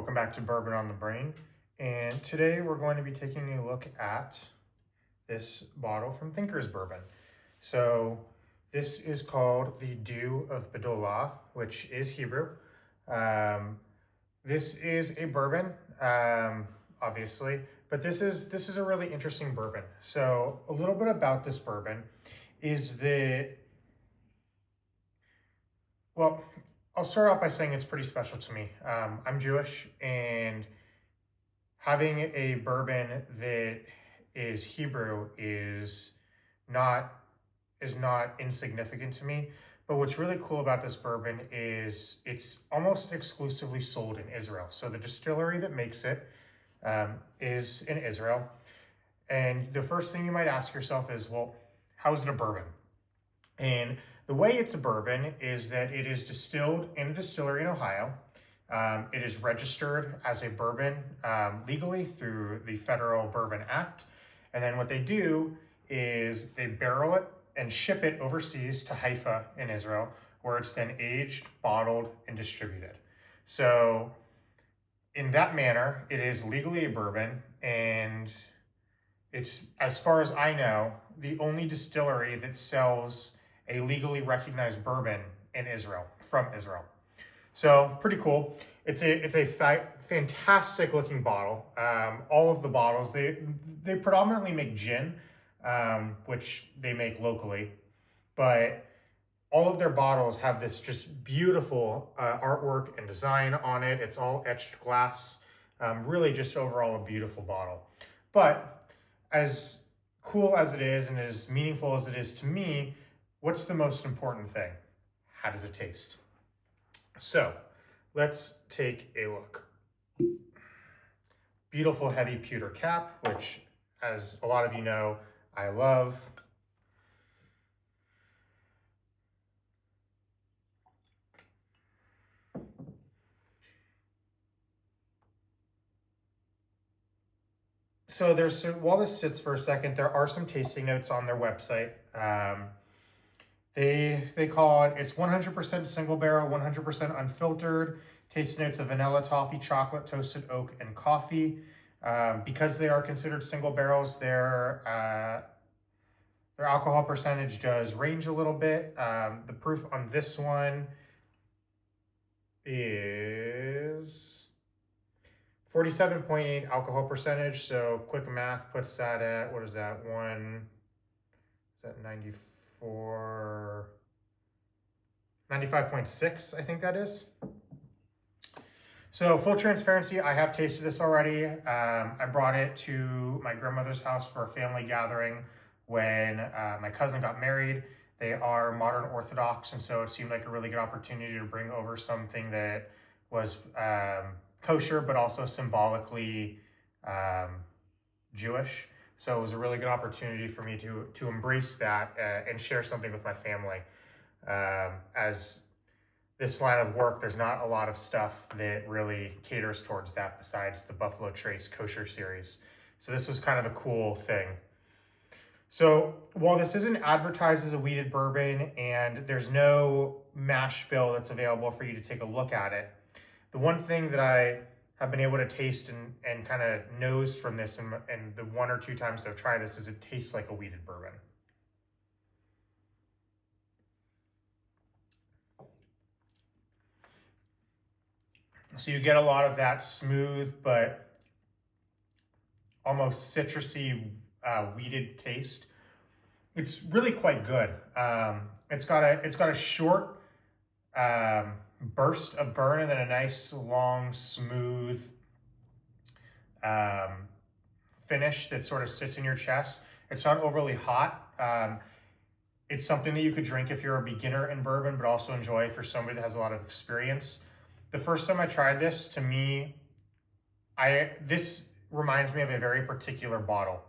Welcome back to Bourbon on the Brain. And today we're going to be taking a look at this bottle from Thinker's Bourbon. So this is called the Dew of Badolah, which is Hebrew. This is a bourbon, obviously, but this is a really interesting bourbon. So a little bit about this bourbon is that, well, I'll start off by saying it's pretty special to me. I'm Jewish, and having a bourbon that is Hebrew is not insignificant to me. But what's really cool about this bourbon is it's almost exclusively sold in Israel. So the distillery that makes it is in Israel. And the first thing you might ask yourself is, well, how is it a bourbon? And the way it's a bourbon is that it is distilled in a distillery in Ohio. It is registered as a bourbon legally through the Federal Bourbon Act. And then what they do is they barrel it and ship it overseas to Haifa in Israel, where it's then aged, bottled, and distributed. So in that manner, it is legally a bourbon, and it's, as far as I know, the only distillery that sells a legally recognized bourbon in Israel, from Israel. So pretty cool. It's a fantastic looking bottle. All of the bottles, they predominantly make gin, which they make locally, but all of their bottles have this just beautiful artwork and design on it. It's all etched glass. Really just overall a beautiful bottle. But as cool as it is and as meaningful as it is to me, what's the most important thing? How does it taste? So let's take a look. Beautiful heavy pewter cap, which, as a lot of you know, I love. So while this sits for a second, there are some tasting notes on their website. They call it, it's 100% single barrel, 100% unfiltered, tasting notes of vanilla, toffee, chocolate, toasted oak, and coffee. Because they are considered single barrels, their alcohol percentage does range a little bit. The proof on this one is 47.8 alcohol percentage. So quick math puts that at, what is that, 95.6, I think that is. So full transparency, I have tasted this already. I brought it to my grandmother's house for a family gathering when my cousin got married. They are modern Orthodox, and so it seemed like a really good opportunity to bring over something that was kosher, but also symbolically Jewish. So it was a really good opportunity for me to embrace that and share something with my family. As this line of work, there's not a lot of stuff that really caters towards that besides the Buffalo Trace Kosher series. So this was kind of a cool thing. So while this isn't advertised as a wheated bourbon and there's no mash bill that's available for you to take a look at it, the one thing that I have been able to taste and kind of nose from this and the one or two times I've tried this is it tastes like a wheated bourbon. So you get a lot of that smooth but almost citrusy wheated taste. It's really quite good. It's got a short burst of burn and then a nice long smooth finish that sort of sits in your chest. It's not overly hot. It's something that you could drink if you're a beginner in bourbon, but also enjoy for somebody that has a lot of experience. The first time I tried this, to me, this reminds me of a very particular bottle.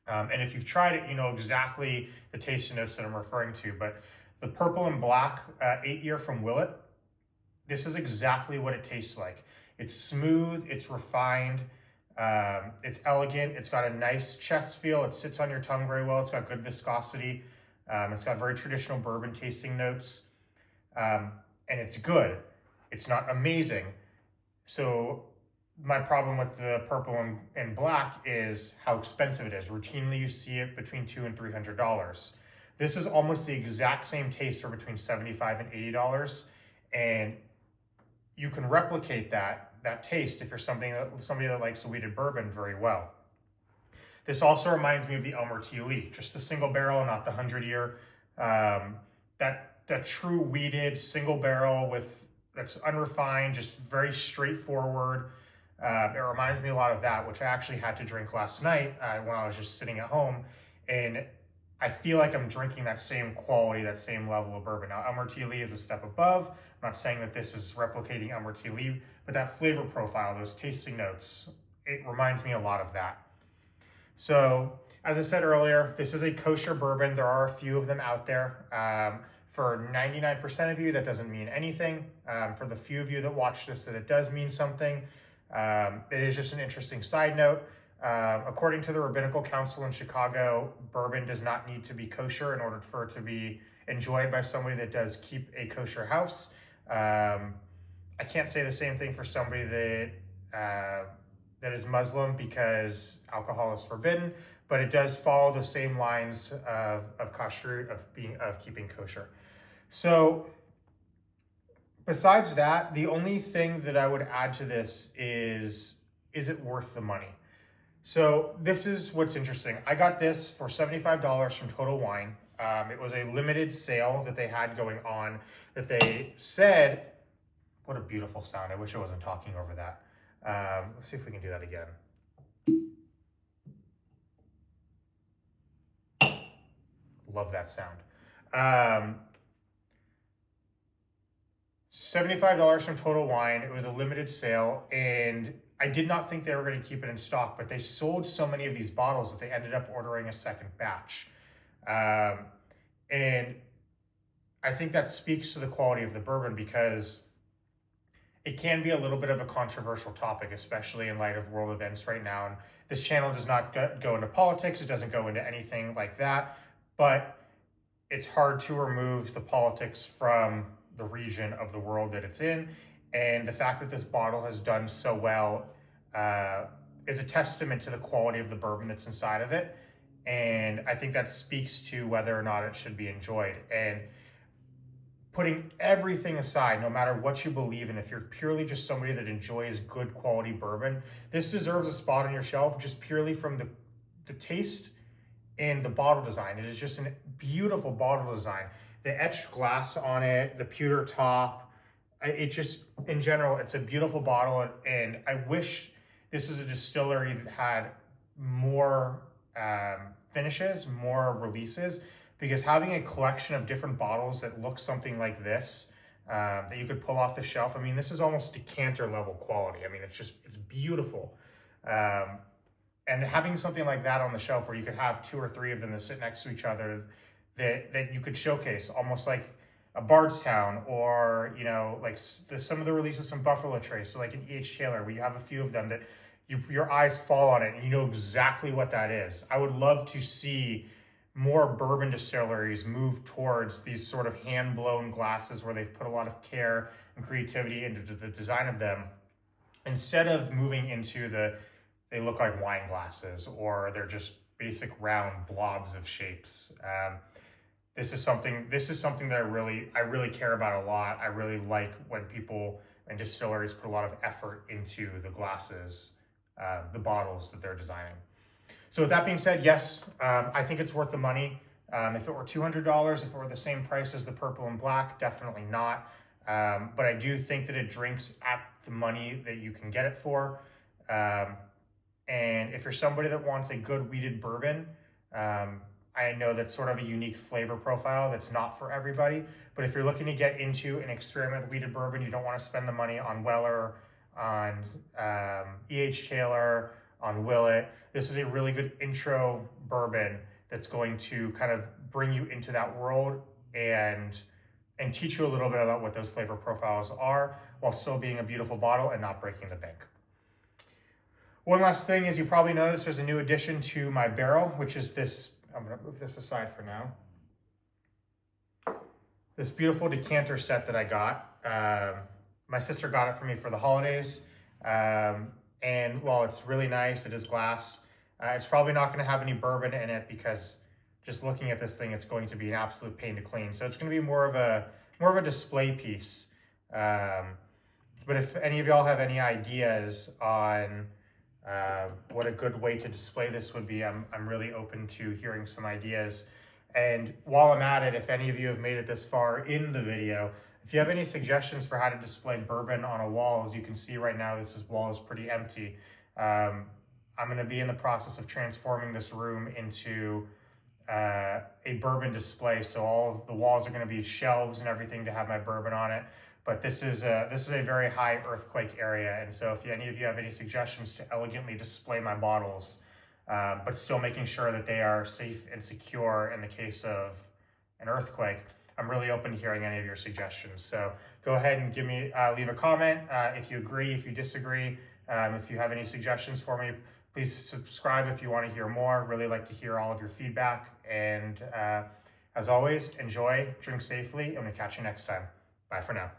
And if you've tried it, you know exactly the tasting notes that I'm referring to. But the purple and black 8-year from Willet, this is exactly what it tastes like. It's smooth, it's refined, it's elegant, it's got a nice chest feel, it sits on your tongue very well, it's got good viscosity, it's got very traditional bourbon tasting notes, and it's good. It's not amazing. So my problem with the purple and black is how expensive it is. Routinely, you see it between $200 and $300. This is almost the exact same taste for between $75 and $80, and you can replicate that taste if you're somebody that likes a wheated bourbon very well. This also reminds me of the Elmer T. Lee, just the single barrel, not the 100-year. That true wheated single barrel that's unrefined, just very straightforward. It reminds me a lot of that, which I actually had to drink last night when I was just sitting at home, and I feel like I'm drinking that same quality, that same level of bourbon. Now, Elmer T. Lee is a step above. I'm not saying that this is replicating Elmer T. Lee, but that flavor profile, those tasting notes, it reminds me a lot of that. So, as I said earlier, this is a kosher bourbon. There are a few of them out there. For 99% of you, that doesn't mean anything. For the few of you that watch this, that it does mean something. It is just an interesting side note. According to the Rabbinical Council in Chicago, bourbon does not need to be kosher in order for it to be enjoyed by somebody that does keep a kosher house. I can't say the same thing for somebody that is Muslim because alcohol is forbidden, but it does follow the same lines of kashrut, of keeping kosher. So besides that, the only thing that I would add to this is it worth the money? So this is what's interesting. I got this for $75 from Total Wine. It was a limited sale that they had going on that they said, what a beautiful sound. I wish I wasn't talking over that. Let's see if we can do that again. Love that sound. $75 from Total Wine. It was a limited sale, and I did not think they were going to keep it in stock, but they sold so many of these bottles that they ended up ordering a second batch. And I think that speaks to the quality of the bourbon because it can be a little bit of a controversial topic, especially in light of world events right now. And this channel does not go into politics. It doesn't go into anything like that, but it's hard to remove the politics from the region of the world that it's in. And the fact that this bottle has done so well is a testament to the quality of the bourbon that's inside of it. And I think that speaks to whether or not it should be enjoyed. And putting everything aside, no matter what you believe in, if you're purely just somebody that enjoys good quality bourbon, this deserves a spot on your shelf just purely from the taste and the bottle design. It is just a beautiful bottle design. The etched glass on it, the pewter top, it just, in general, it's a beautiful bottle. And I wish this is a distillery that had more finishes, more releases, because having a collection of different bottles that look something like this, that you could pull off the shelf, I mean, this is almost decanter level quality. I mean, it's beautiful. And having something like that on the shelf where you could have 2 or 3 of them that sit next to each other that you could showcase, almost like a Bardstown, or, you know, like some of the releases from Buffalo Trace, so like an E.H. Taylor, where you have a few of them that your eyes fall on it and you know exactly what that is. I would love to see more bourbon distilleries move towards these sort of hand-blown glasses where they've put a lot of care and creativity into the design of them, instead of moving into they look like wine glasses, or they're just basic round blobs of shapes. This is something that I really care about a lot. I really like when people and distilleries put a lot of effort into the glasses, the bottles that they're designing. So with that being said, yes, I think it's worth the money. If it were $200, if it were the same price as the purple and black, definitely not. But I do think that it drinks at the money that you can get it for. And if you're somebody that wants a good wheated bourbon, I know that's sort of a unique flavor profile that's not for everybody. But if you're looking to get into an experiment with wheated bourbon, you don't want to spend the money on Weller, on E.H. Taylor, on Willet. This is a really good intro bourbon that's going to kind of bring you into that world and teach you a little bit about what those flavor profiles are, while still being a beautiful bottle and not breaking the bank. One last thing is, you probably noticed there's a new addition to my barrel, which is this. I'm going to move this aside for now. This beautiful decanter set that I got. My sister got it for me for the holidays. And while it's really nice, it is glass. It's probably not going to have any bourbon in it because just looking at this thing, it's going to be an absolute pain to clean. So it's going to be more of a display piece. But if any of y'all have any ideas on what a good way to display this would be, I'm really open to hearing some ideas. And while I'm at it, if any of you have made it this far in the video, if you have any suggestions for how to display bourbon on a wall, as you can see right now, wall is pretty empty. I'm going to be in the process of transforming this room into a bourbon display. So all of the walls are going to be shelves and everything to have my bourbon on it. But this is a very high earthquake area. And so if any of you have any suggestions to elegantly display my bottles, but still making sure that they are safe and secure in the case of an earthquake, I'm really open to hearing any of your suggestions. So go ahead and leave a comment if you agree, if you disagree. If you have any suggestions for me, please subscribe if you want to hear more. Really like to hear all of your feedback. And as always, enjoy, drink safely, and we'll catch you next time. Bye for now.